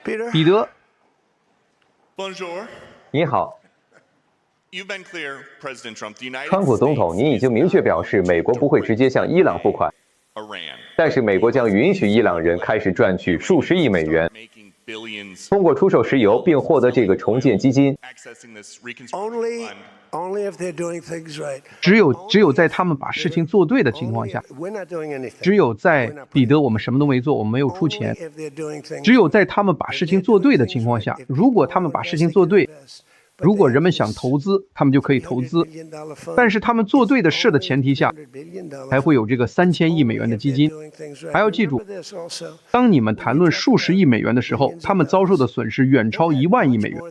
彼得，你好，川普总统，你已经明确表示，美国不会直接向伊朗付款，但是美国将允许伊朗人开始赚取数十亿美元，通过出售石油并获得这个重建基金。只有在他们把事情做对的情况下，只有在彼得我们什么都没做，我们没有出钱，只有在他们把事情做对的情况下，如果他们把事情做对，如果人们想投资，他们就可以投资，但是他们做对的事的前提下，才会有这个3000亿美元的基金。还要记住，当你们谈论数十亿美元的时候，他们遭受的损失远超1万亿美元，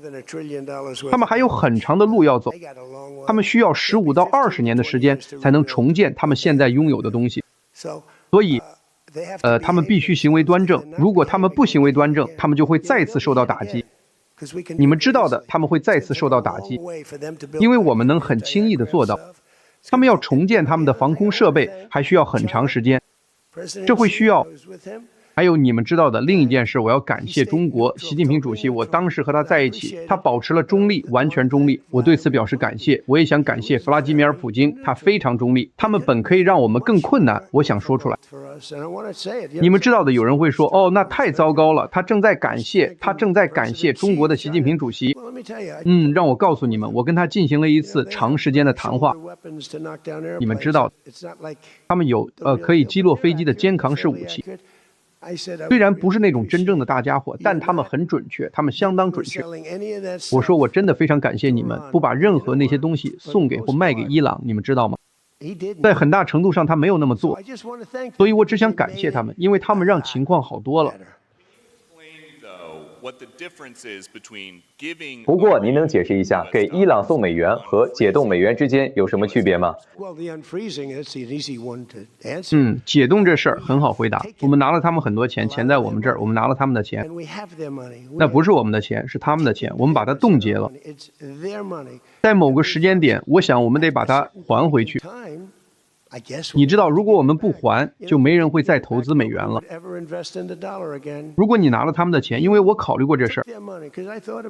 他们还有很长的路要走，他们需要15到20年的时间才能重建他们现在拥有的东西。所以他们必须行为端正，如果他们不行为端正，他们就会再次受到打击。你们知道的，他们会再次受到打击，因为我们能很轻易地做到。他们要重建他们的防空设备，还需要很长时间，这会需要。还有你们知道的另一件事，我要感谢中国习近平主席，我当时和他在一起，他保持了中立，完全中立，我对此表示感谢。我也想感谢弗拉基米尔·普京，他非常中立，他们本可以让我们更困难，我想说出来。你们知道的，有人会说，哦，那太糟糕了，他正在感谢中国的习近平主席。让我告诉你们，我跟他进行了一次长时间的谈话。你们知道，他们有可以击落飞机的肩扛式武器。虽然不是那种真正的大家伙，但他们很准确，他们相当准确。我说我真的非常感谢你们，不把任何那些东西送给或卖给伊朗，你们知道吗？在很大程度上他没有那么做，所以我只想感谢他们，因为他们让情况好多了。不过，您能解释一下，给伊朗送美元和解冻美元之间有什么区别吗？解冻这事儿很好回答。我们拿了他们很多钱，钱在我们这儿，我们拿了他们的钱，那不是我们的钱，是他们的钱，我们把它冻结了。在某个时间点，我想我们得把它还回去。你知道，如果我们不还，就没人会再投资美元了。如果你拿了他们的钱，因为我考虑过这事儿，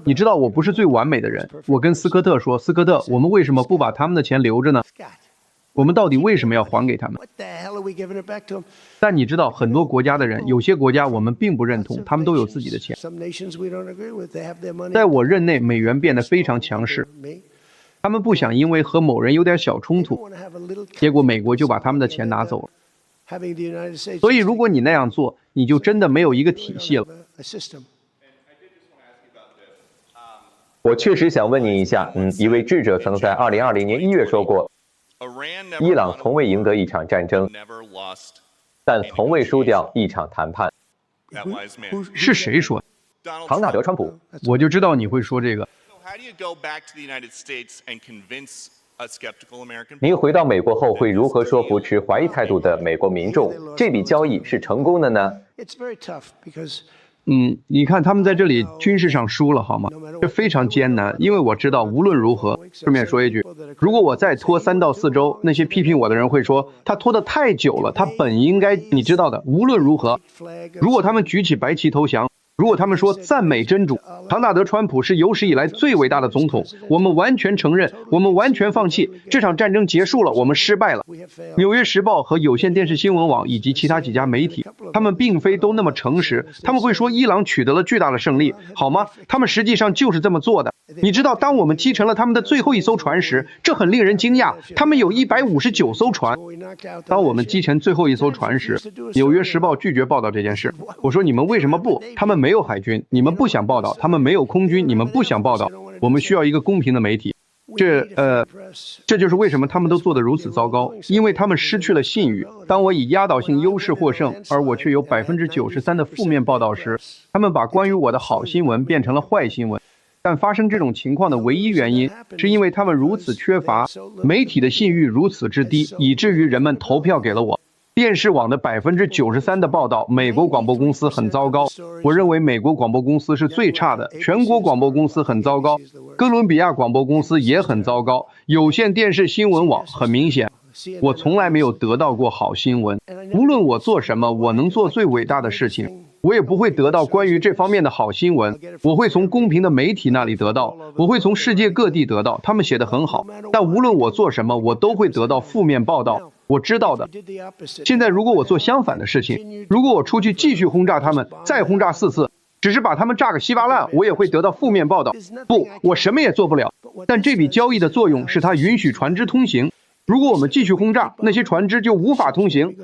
你知道我不是最完美的人。我跟斯科特说，斯科特，我们为什么不把他们的钱留着呢？我们到底为什么要还给他们？但你知道，很多国家的人，有些国家我们并不认同，他们都有自己的钱。在我任内，美元变得非常强势。他们不想因为和某人有点小冲突，结果美国就把他们的钱拿走了。所以如果你那样做，你就真的没有一个体系了。我确实想问你一下，一位智者曾在2020年1月说过，伊朗从未赢得一场战争，但从未输掉一场谈判。是谁说的？唐纳德·川普。我就知道你会说这个。您回到美国后会如何说服持怀疑态度的美国民众，这笔交易是成功的呢？你看他们在这里军事上输了，好吗？这非常艰难，因为我知道无论如何，顺便说一句，如果我再拖3到4周，那些批评我的人会说他拖得太久了，他本应该，你知道的，无论如何，如果他们举起白旗投降，如果他们说赞美真主，唐纳德·川普是有史以来最伟大的总统，我们完全承认，我们完全放弃，这场战争结束了，我们失败了。纽约时报和有线电视新闻网以及其他几家媒体，他们并非都那么诚实，他们会说伊朗取得了巨大的胜利，好吗？他们实际上就是这么做的。你知道，当我们击沉了他们的最后一艘船时，这很令人惊讶，他们有159艘船。当我们击沉最后一艘船时，纽约时报拒绝报道这件事。我说你们为什么不？他们没有海军，你们不想报道；他们没有空军，你们不想报道。我们需要一个公平的媒体。这就是为什么他们都做得如此糟糕，因为他们失去了信誉。当我以压倒性优势获胜，而我却有93%的负面报道时，他们把关于我的好新闻变成了坏新闻。但发生这种情况的唯一原因，是因为他们如此缺乏媒体的信誉如此之低，以至于人们投票给了我。电视网的93%的报道，美国广播公司很糟糕。我认为美国广播公司是最差的，全国广播公司很糟糕，哥伦比亚广播公司也很糟糕，有线电视新闻网很明显。我从来没有得到过好新闻，无论我做什么，我能做最伟大的事情。我也不会得到关于这方面的好新闻，我会从公平的媒体那里得到，我会从世界各地得到，他们写得很好，但无论我做什么，我都会得到负面报道。我知道的。现在如果我做相反的事情，如果我出去继续轰炸他们，再轰炸4次，只是把他们炸个稀巴烂，我也会得到负面报道。不，我什么也做不了。但这笔交易的作用是它允许船只通行。如果我们继续轰炸，那些船只就无法通行。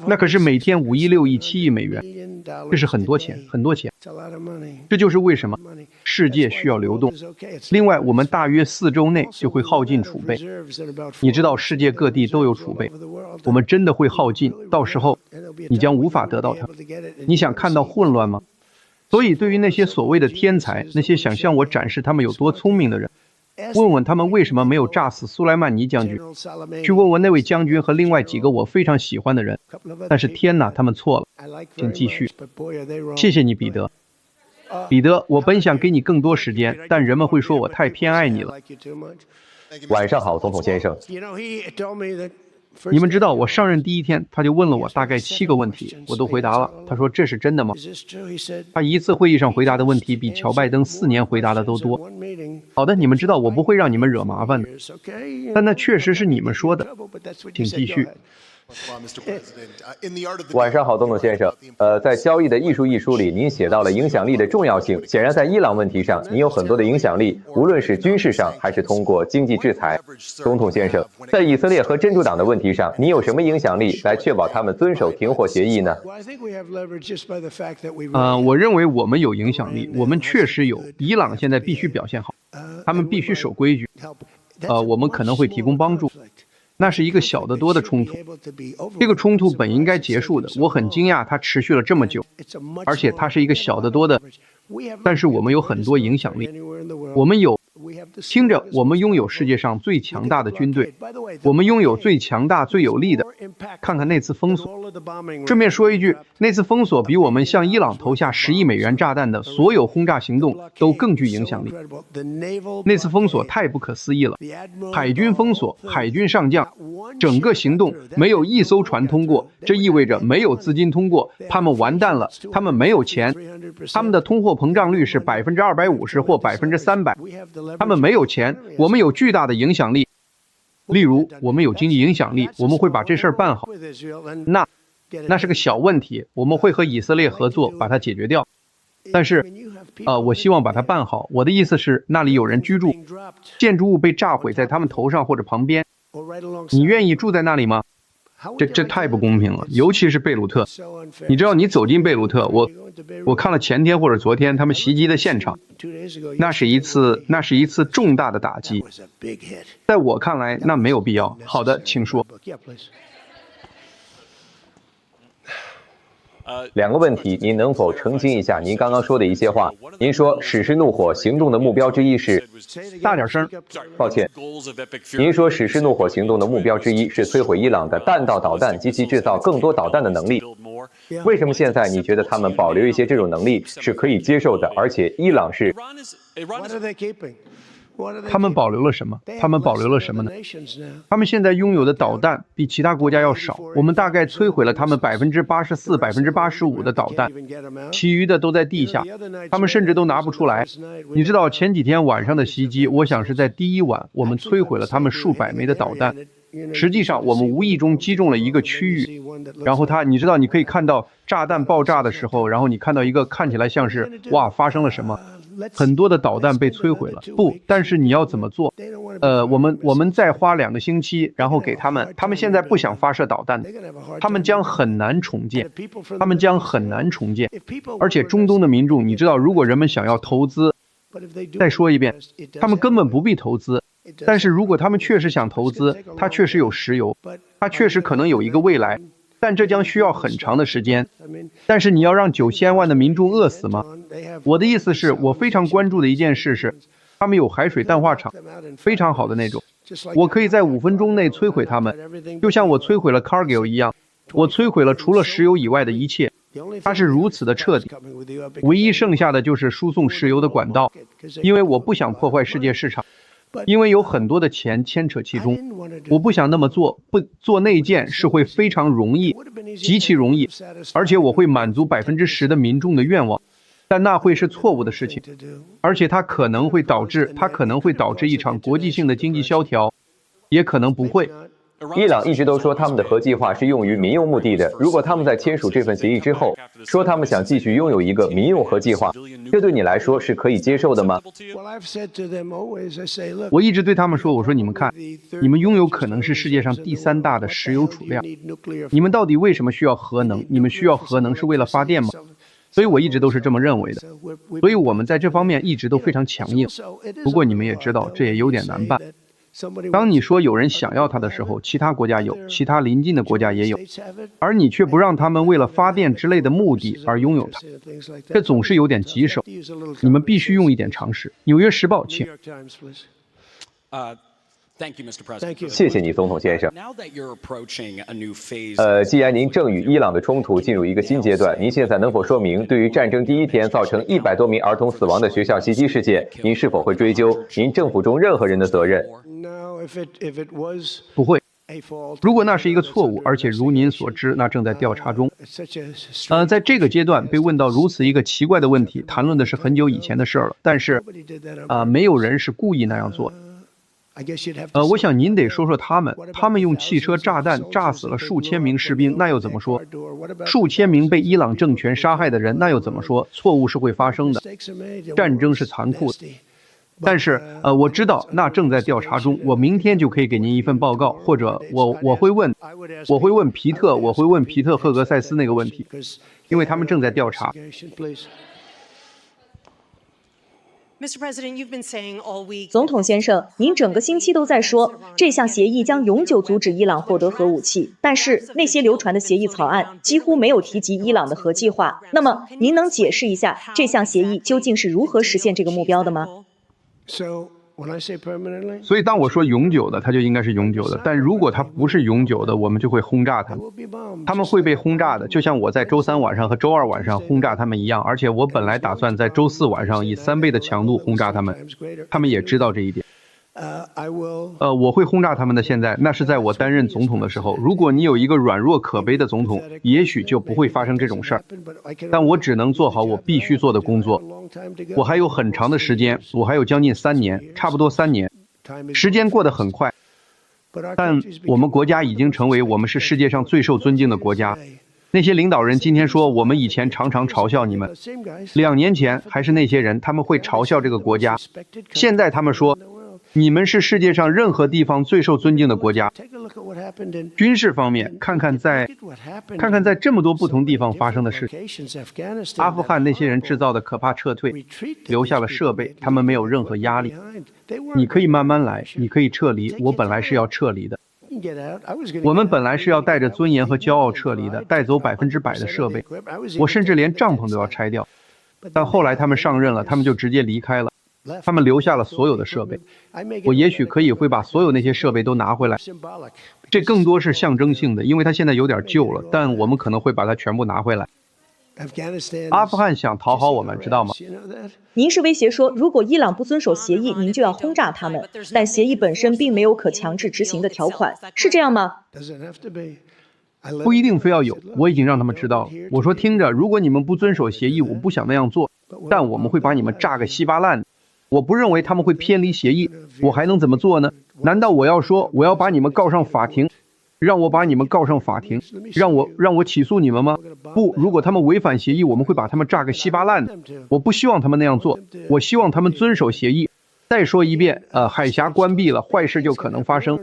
那可是每天5亿、6亿、7亿美元，这是很多钱，很多钱。这就是为什么世界需要流动。另外，我们大约4周内就会耗尽储备。你知道，世界各地都有储备，我们真的会耗尽，到时候你将无法得到它。你想看到混乱吗？所以，对于那些所谓的天才，那些想向我展示他们有多聪明的人，问问他们为什么没有炸死苏莱曼尼将军，去问问那位将军和另外几个我非常喜欢的人。但是天哪，他们错了。请继续。谢谢你，彼得。彼得，我本想给你更多时间，但人们会说我太偏爱你了。晚上好，总统先生。你们知道，我上任第一天，他就问了我大概7个问题，我都回答了。他说：“这是真的吗？”他一次会议上回答的问题比乔拜登4年回答的都多。好的，你们知道我不会让你们惹麻烦的，但那确实是你们说的。请继续。晚上好，总统先生。在《交易的艺术》一书里，您写到了影响力的重要性。显然，在伊朗问题上，您有很多的影响力，无论是军事上还是通过经济制裁。总统先生，在以色列和真主党的问题上，您有什么影响力来确保他们遵守停火协议呢？我认为我们有影响力，我们确实有。伊朗现在必须表现好，他们必须守规矩。我们可能会提供帮助。那是一个小得多的冲突，这个冲突本应该结束的。我很惊讶它持续了这么久，而且它是一个小得多的，但是我们有很多影响力。我们有，听着，我们拥有世界上最强大的军队，我们拥有最强大、最有力的。看看那次封锁。顺便说一句，那次封锁比我们向伊朗投下10亿美元炸弹的所有轰炸行动都更具影响力。那次封锁太不可思议了，海军封锁，海军上将，整个行动没有一艘船通过，这意味着没有资金通过，他们完蛋了，他们没有钱，他们的通货膨胀率是250%或300%，他们没有钱，我们有巨大的影响力。例如，我们有经济影响力，我们会把这事儿办好。那是个小问题，我们会和以色列合作把它解决掉。但是，我希望把它办好。我的意思是，那里有人居住，建筑物被炸毁在他们头上或者旁边。你愿意住在那里吗？这太不公平了，尤其是贝鲁特。你知道，你走进贝鲁特，我看了前天或者昨天他们袭击的现场，那是一次重大的打击。在我看来，那没有必要。好的，请说。2个问题，您能否澄清一下您刚刚说的一些话？您说史诗怒火行动的目标之一是……大点声。抱歉。您说史诗怒火行动的目标之一是摧毁伊朗的弹道导弹及其制造更多导弹的能力。为什么现在你觉得他们保留一些这种能力是可以接受的，而且伊朗是……他们保留了什么？他们保留了什么呢？他们现在拥有的导弹比其他国家要少，我们大概摧毁了他们84%、85%的导弹，其余的都在地下，他们甚至都拿不出来。你知道前几天晚上的袭击，我想是在第一晚，我们摧毁了他们数百枚的导弹。实际上，我们无意中击中了一个区域，然后你知道，你可以看到炸弹爆炸的时候，然后你看到一个看起来像是哇发生了什么。很多的导弹被摧毁了，但是你要怎么做？我们再花2个星期，然后给他们现在不想发射导弹，他们将很难重建，而且中东的民众，你知道，如果人们想要投资，再说一遍，他们根本不必投资，但是如果他们确实想投资，它确实有石油，它确实可能有一个未来。但这将需要很长的时间。但是你要让9000万的民众饿死吗？我的意思是，我非常关注的一件事是，他们有海水淡化厂，非常好的那种。我可以在5分钟内摧毁他们，就像我摧毁了 Cargill 一样，我摧毁了除了石油以外的一切。它是如此的彻底，唯一剩下的就是输送石油的管道，因为我不想破坏世界市场。因为有很多的钱牵扯其中。我不想那么做，不做那件事会非常容易，极其容易，而且我会满足10%的民众的愿望，但那会是错误的事情，而且它可能会导致一场国际性的经济萧条，也可能不会。伊朗一直都说他们的核计划是用于民用目的的。如果他们在签署这份协议之后，说他们想继续拥有一个民用核计划，这对你来说是可以接受的吗？我一直对他们说，我说你们看，你们拥有可能是世界上第3大的石油储量，你们到底为什么需要核能？你们需要核能是为了发电吗？所以我一直都是这么认为的，所以我们在这方面一直都非常强硬。不过你们也知道，这也有点难办。当你说有人想要它的时候，其他国家有，其他邻近的国家也有，而你却不让他们为了发电之类的目的而拥有它，这总是有点棘手。你们必须用一点常识。纽约时报，请。谢谢你，总统先生。既然您正与伊朗的冲突进入一个新阶段，您现在能否说明，对于战争第一天造成100多名儿童死亡的学校袭击事件，您是否会追究您政府中任何人的责任？不会。如果那是一个错误，而且如您所知，那正在调查中。在这个阶段被问到如此一个奇怪的问题，谈论的是很久以前的事了，但是没有人是故意那样做的。我想您得说说他们用汽车炸弹炸死了数千名士兵，那又怎么说？数千名被伊朗政权杀害的人，那又怎么说？错误是会发生的，战争是残酷的。但是我知道那正在调查中，我明天就可以给您一份报告，或者我会问皮特赫格塞斯那个问题，因为他们正在调查。总统先生，您整个星期都在说这项协议将永久阻止伊朗获得核武器，但是那些流传的协议草案几乎没有提及伊朗的核计划。那么，您能解释一下这项协议究竟是如何实现这个目标的吗？所以当我说永久的，它就应该是永久的。但如果它不是永久的，我们就会轰炸它们，他们会被轰炸的，就像我在周3晚上和周2晚上轰炸他们一样。而且我本来打算在周4晚上以3倍的强度轰炸他们，他们也知道这一点。我会轰炸他们的。现在那是在我担任总统的时候。如果你有一个软弱可悲的总统，也许就不会发生这种事儿。但我只能做好我必须做的工作。我还有很长的时间，我还有将近3年，差不多3年。时间过得很快，但我们国家已经成为我们是世界上最受尊敬的国家。那些领导人今天说我们以前常常嘲笑你们，2年前还是那些人，他们会嘲笑这个国家。现在他们说你们是世界上任何地方最受尊敬的国家。军事方面，看看在这么多不同地方发生的事情。阿富汗那些人制造的可怕撤退，留下了设备，他们没有任何压力。你可以慢慢来，你可以撤离。我本来是要撤离的，我们本来是要带着尊严和骄傲撤离的，带走100%的设备。我甚至连帐篷都要拆掉。但后来他们上任了，他们就直接离开了。他们留下了所有的设备，我也许会把所有那些设备都拿回来，这更多是象征性的，因为它现在有点旧了，但我们可能会把它全部拿回来。阿富汗想讨好我们，知道吗？您是威胁说，如果伊朗不遵守协议，您就要轰炸他们，但协议本身并没有可强制执行的条款，是这样吗？不一定非要有，我已经让他们知道了。我说听着，如果你们不遵守协议，我不想那样做，但我们会把你们炸个稀巴烂的。我不认为他们会偏离协议，我还能怎么做呢？难道我要说我要把你们告上法庭，让我把你们告上法庭，让我起诉你们吗？不，如果他们违反协议，我们会把他们炸个稀巴烂的。我不希望他们那样做，我希望他们遵守协议。再说一遍，海峡关闭了，坏事就可能发生。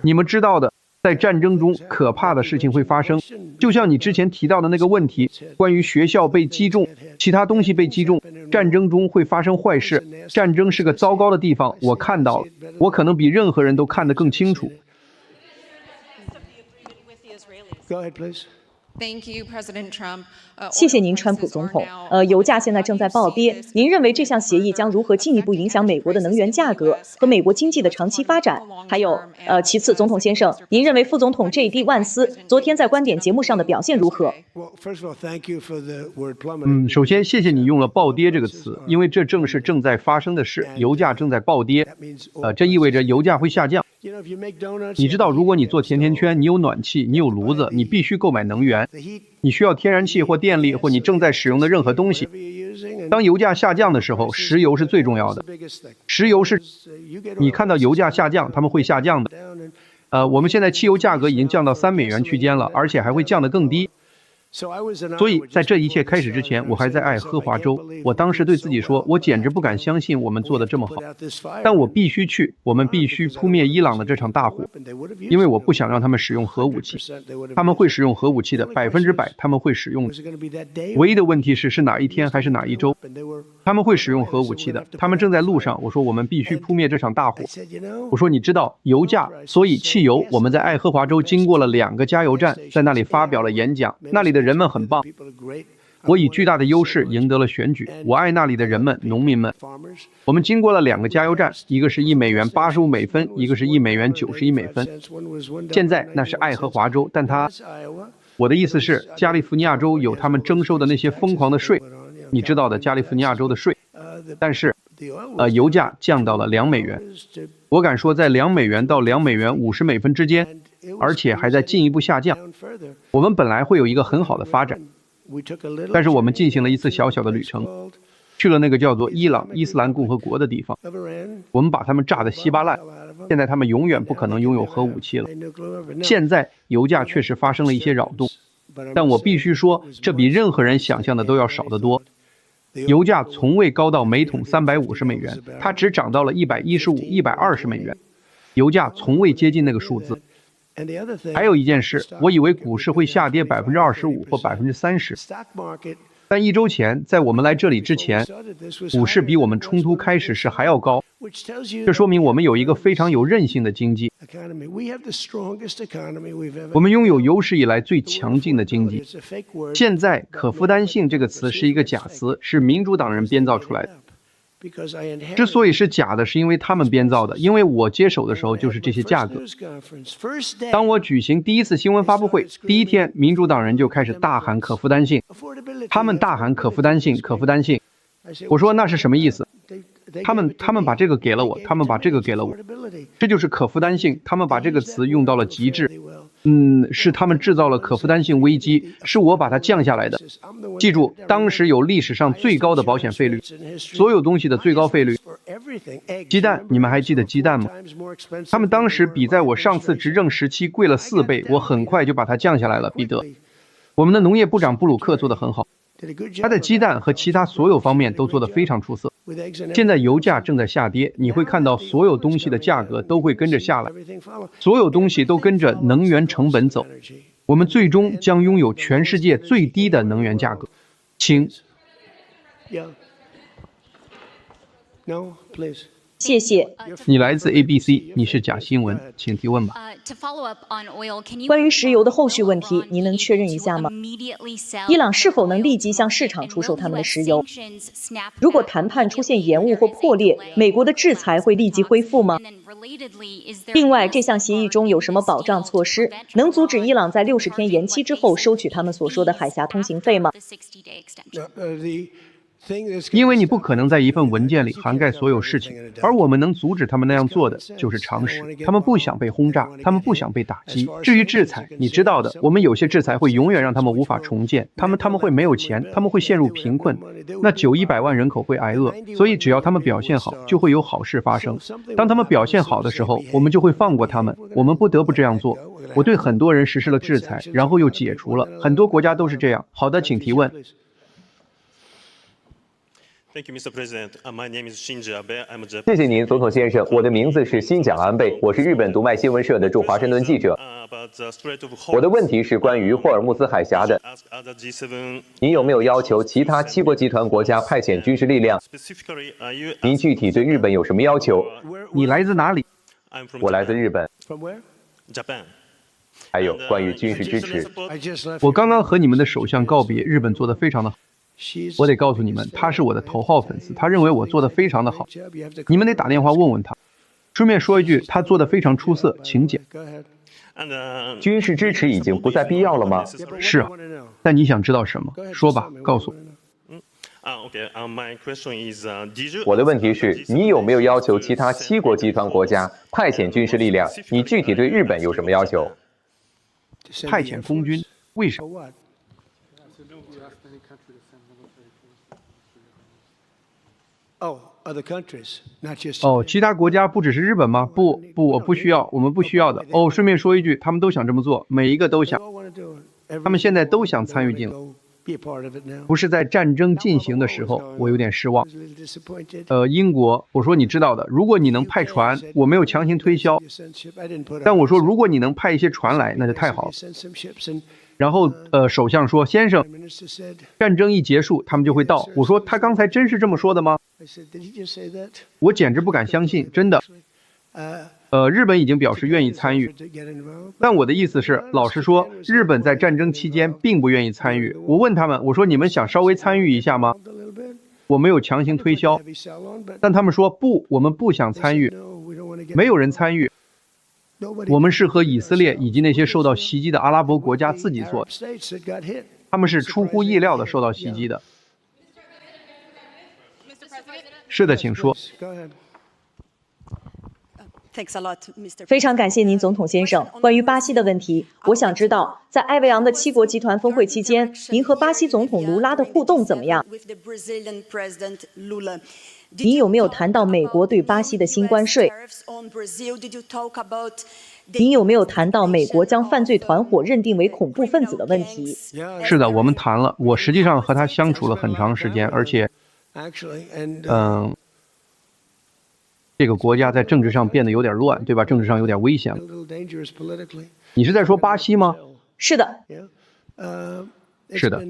你们知道的，在战争中可怕的事情会发生，就像你之前提到的那个问题，关于学校被击中，其他东西被击中，战争中会发生坏事。战争是个糟糕的地方，我看到了，我可能比任何人都看得更清楚。谢谢您，川普总统。油价现在正在暴跌，您认为这项协议将如何进一步影响美国的能源价格和美国经济的长期发展？还有，其次，总统先生，您认为副总统 J.D. 万斯昨天在观点节目上的表现如何？首先谢谢你用了暴跌这个词，因为这正是正在发生的事，油价正在暴跌，这意味着油价会下降。你知道，如果你做甜甜圈，你有暖气，你有炉子，你必须购买能源，你需要天然气或电力或你正在使用的任何东西。当油价下降的时候，石油是最重要的。石油是，你看到油价下降，它们会下降的。我们现在汽油价格已经降到3美元区间了，而且还会降得更低。所以在这一切开始之前，我还在爱荷华州。我当时对自己说，我简直不敢相信我们做得这么好，但我必须去，我们必须扑灭伊朗的这场大火，因为我不想让他们使用核武器。他们会使用核武器的，100%他们会使用的。唯一的问题是哪一天还是哪一周？他们会使用核武器的，他们正在路上。我说我们必须扑灭这场大火。我说你知道油价，所以汽油，我们在爱荷华州经过了2个加油站，在那里发表了演讲，那里的人们很棒。我以巨大的优势赢得了选举。我爱那里的人们，农民们。我们经过了2个加油站，一个是1美元85美分，一个是1美元91美分。现在那是爱荷华州，但我的意思是，加利福尼亚州有他们征收的那些疯狂的税，你知道的，加利福尼亚州的税。但是，油价降到了2美元。我敢说，在2美元到2美元50美分之间，而且还在进一步下降。我们本来会有一个很好的发展，但是我们进行了一次小小的旅程，去了那个叫做伊朗伊斯兰共和国的地方。我们把他们炸得稀巴烂，现在他们永远不可能拥有核武器了。现在油价确实发生了一些扰动，但我必须说，这比任何人想象的都要少得多。油价从未高到每桶350美元，它只涨到了115、120美元。油价从未接近那个数字。还有一件事，我以为股市会下跌25%或30%，但1周前，在我们来这里之前，股市比我们冲突开始时还要高。这说明我们有一个非常有韧性的经济，我们拥有有史以来最强劲的经济。现在，可负担性这个词是一个假词，是民主党人编造出来的。之所以是假的，是因为他们编造的，因为我接手的时候就是这些价格。当我举行第一次新闻发布会，第一天，民主党人就开始大喊可负担性，他们大喊可负担性，可负担性。我说那是什么意思？他们把这个给了我，他们把这个给了我，这就是可负担性。他们把这个词用到了极致。是他们制造了可负担性危机，是我把它降下来的。记住，当时有历史上最高的保险费率，所有东西的最高费率。鸡蛋，你们还记得鸡蛋吗？他们当时比在我上次执政时期贵了4倍，我很快就把它降下来了。彼得，我们的农业部长布鲁克做得很好，他在鸡蛋和其他所有方面都做得非常出色。现在油价正在下跌，你会看到所有东西的价格都会跟着下来，所有东西都跟着能源成本走。我们最终将拥有全世界最低的能源价格。请。谢谢。你来自 ABC， 你是假新闻，请提问吧。关于石油的后续问题，您能确认一下吗？伊朗是否能立即向市场出售他们的石油？如果谈判出现延误或破裂，美国的制裁会立即恢复吗？另外，这项协议中有什么保障措施，能阻止伊朗在60天延期之后收取他们所说的海峡通行费吗？因为你不可能在一份文件里涵盖所有事情，而我们能阻止他们那样做的就是常识。他们不想被轰炸，他们不想被打击。至于制裁，你知道的，我们有些制裁会永远让他们无法重建，他们会没有钱，他们会陷入贫困，那900-100万人口会挨饿。所以只要他们表现好，就会有好事发生。当他们表现好的时候，我们就会放过他们，我们不得不这样做。我对很多人实施了制裁，然后又解除了，很多国家都是这样。好的，请提问。谢谢您，总统先生。我的名字是新蒋安倍，我是日本读卖新闻社的驻华盛顿记者。我的问题是关于霍尔木兹海峡的。您有没有要求其他7国集团国家派遣军事力量？您具体对日本有什么要求？你来自哪里？我来自日本。还有关于军事支持。我刚刚和你们的首相告别，日本做得非常的好。我得告诉你们，他是我的头号粉丝，他认为我做得非常的好。你们得打电话问问他。顺便说一句，他做得非常出色，请讲。军事支持已经不再必要了吗？是啊，但你想知道什么？说吧，告诉我。我的问题是，你有没有要求其他7国集团国家派遣军事力量？你具体对日本有什么要求？派遣空军？为什么？其他国家不只是日本吗？不，我不需要，我们不需要的。顺便说一句，他们都想这么做，每一个都想，他们现在都想参与进来。不是在战争进行的时候，我有点失望。英国，我说你知道的，如果你能派船，我没有强行推销，但我说如果你能派一些船来，那就太好了。然后首相说，先生，战争一结束，他们就会到。我说他刚才真是这么说的吗？我简直不敢相信，真的。日本已经表示愿意参与，但我的意思是，老实说，日本在战争期间并不愿意参与。我问他们，我说你们想稍微参与一下吗？我没有强行推销，但他们说不，我们不想参与，没有人参与。我们是和以色列以及那些受到袭击的阿拉伯国家自己做的，他们是出乎意料的受到袭击的。是的，请说。非常感谢您，总统先生。关于巴西的问题，我想知道，在埃维昂的7国集团峰会期间，您和巴西总统卢拉的互动怎么样？您有没有谈到美国对巴西的新关税？您有没有谈到美国将犯罪团伙认定为恐怖分子的问题？是的，我们谈了。我实际上和他相处了很长时间，而且，这个国家在政治上变得有点乱，对吧？政治上有点危险了。你是在说巴西吗？是的。是的，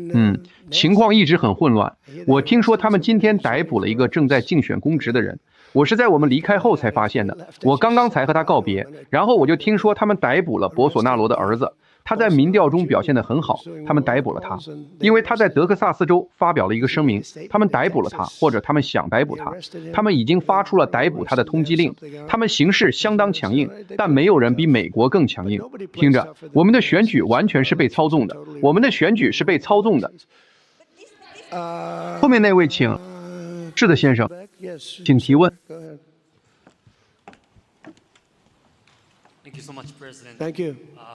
情况一直很混乱。我听说他们今天逮捕了一个正在竞选公职的人，我是在我们离开后才发现的。我刚刚才和他告别，然后我就听说他们逮捕了博索纳罗的儿子。他在民调中表现得很好，他们逮捕了他，因为他在德克萨斯州发表了一个声明，他们逮捕了他，或者他们想逮捕他，他们已经发出了逮捕他的通缉令，他们行事相当强硬，但没有人比美国更强硬。听着，我们的选举完全是被操纵的，我们的选举是被操纵的。后面那位请。是的，先生，请提问。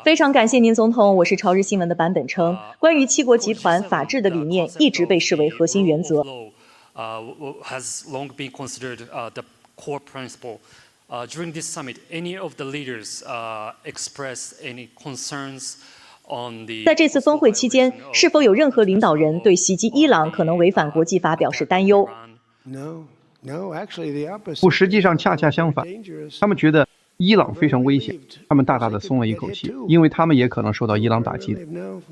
非常感谢您，总统。我是朝日新闻的版本称，关于7国集团法治的理念一直被视为核心原则。During this summit, any of the leaders expressed any concerns on the 在这次峰会期间，是否有任何领导人对袭击伊朗可能违反国际法表示担忧？不，实际上恰恰相反，他们觉得伊朗非常危险，他们大大的松了一口气，因为他们也可能受到伊朗打击的。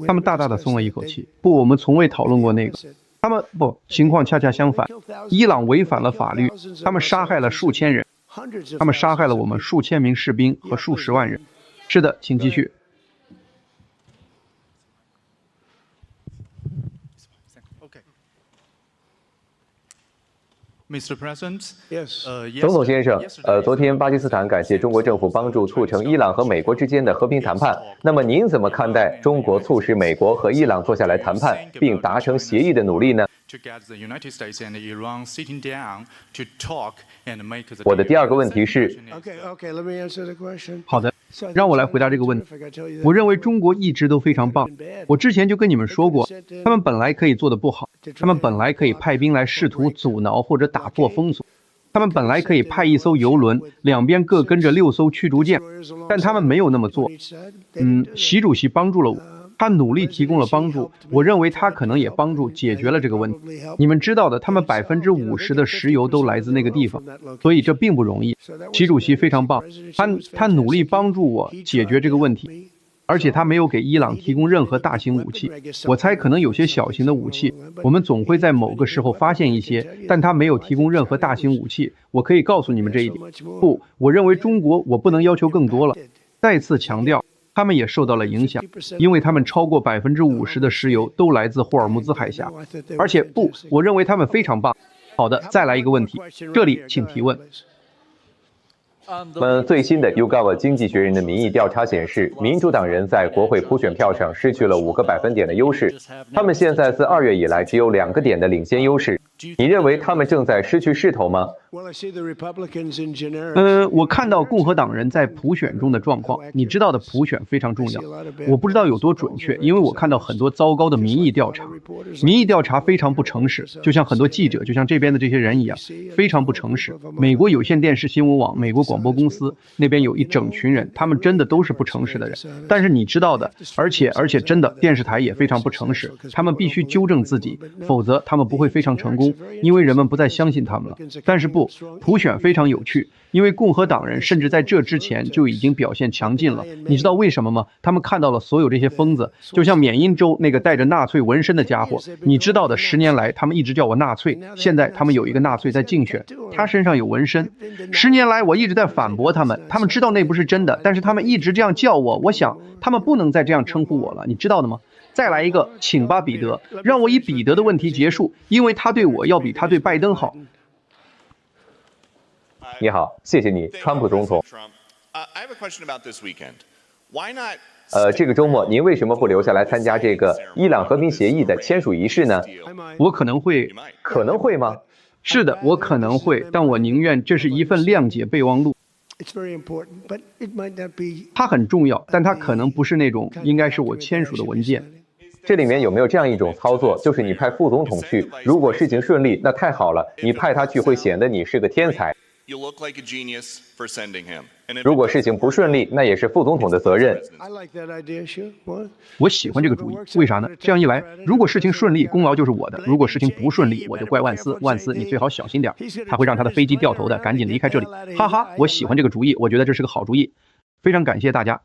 他们大大的松了一口气。不，我们从未讨论过那个。他们不，情况恰恰相反，伊朗违反了法律，他们杀害了数千人，他们杀害了我们数千名士兵和数十万人。是的，请继续。总统先生，昨天巴基斯坦感谢中国政府帮助促成伊朗和美国之间的和平谈判。那么您怎么看待中国促使美国和伊朗坐下来谈判并达成协议的努力呢？我的第二个问题是，好的，让我来回答这个问题。我认为中国一直都非常棒。我之前就跟你们说过，他们本来可以做得不好，他们本来可以派兵来试图阻挠或者打破封锁，他们本来可以派1艘油轮，两边各跟着6艘驱逐舰，但他们没有那么做。习主席帮助了我。他努力提供了帮助，我认为他可能也帮助解决了这个问题。你们知道的，他们50%的石油都来自那个地方，所以这并不容易。习主席非常棒，他努力帮助我解决这个问题，而且他没有给伊朗提供任何大型武器。我猜可能有些小型的武器，我们总会在某个时候发现一些，但他没有提供任何大型武器。我可以告诉你们这一点。不，我认为中国我不能要求更多了。再次强调。他们也受到了影响，因为他们超过50%的石油都来自霍尔木兹海峡。而且不，我认为他们非常棒。好的，再来一个问题，这里请提问。最新的 YouGov 经济学人的民意调查显示，民主党人在国会普选票上失去了5个百分点的优势，他们现在自2月以来只有2个点的领先优势。你认为他们正在失去势头吗？我看到共和党人在普选中的状况，你知道的，普选非常重要。我不知道有多准确，因为我看到很多糟糕的民意调查，民意调查非常不诚实，就像很多记者，就像这边的这些人一样，非常不诚实。美国有线电视新闻网、美国广播公司那边有一整群人，他们真的都是不诚实的人。但是你知道的，而且真的电视台也非常不诚实，他们必须纠正自己，否则他们不会非常成功，因为人们不再相信他们了。但是不，普选非常有趣，因为共和党人甚至在这之前就已经表现强劲了。你知道为什么吗？他们看到了所有这些疯子，就像缅因州那个带着纳粹纹身的家伙，你知道的，10年来他们一直叫我纳粹，现在他们有一个纳粹在竞选，他身上有纹身。10年来我一直在反驳他们，他们知道那不是真的，但是他们一直这样叫我，我想他们不能再这样称呼我了，你知道的吗？再来一个，请吧，彼得，让我以彼得的问题结束，因为他对我要比他对拜登好。你好，谢谢你，川普总统。这个周末您为什么不留下来参加这个伊朗和平协议的签署仪式呢？我可能会吗？是的，我可能会，但我宁愿这是一份谅解备忘录。它很重要，但它可能不是那种应该是我签署的文件。这里面有没有这样一种操作，就是你派副总统去，如果事情顺利，那太好了，你派他去会显得你是个天才。如果事情不顺利，那也是副总统的责任。我喜欢这个主意，为啥呢？这样一来，如果事情顺利，功劳就是我的；如果事情不顺利，我就怪万斯。万斯，你最好小心点，他会让他的飞机掉头的，赶紧离开这里。哈哈，我喜欢这个主意，我觉得这是个好主意。非常感谢大家。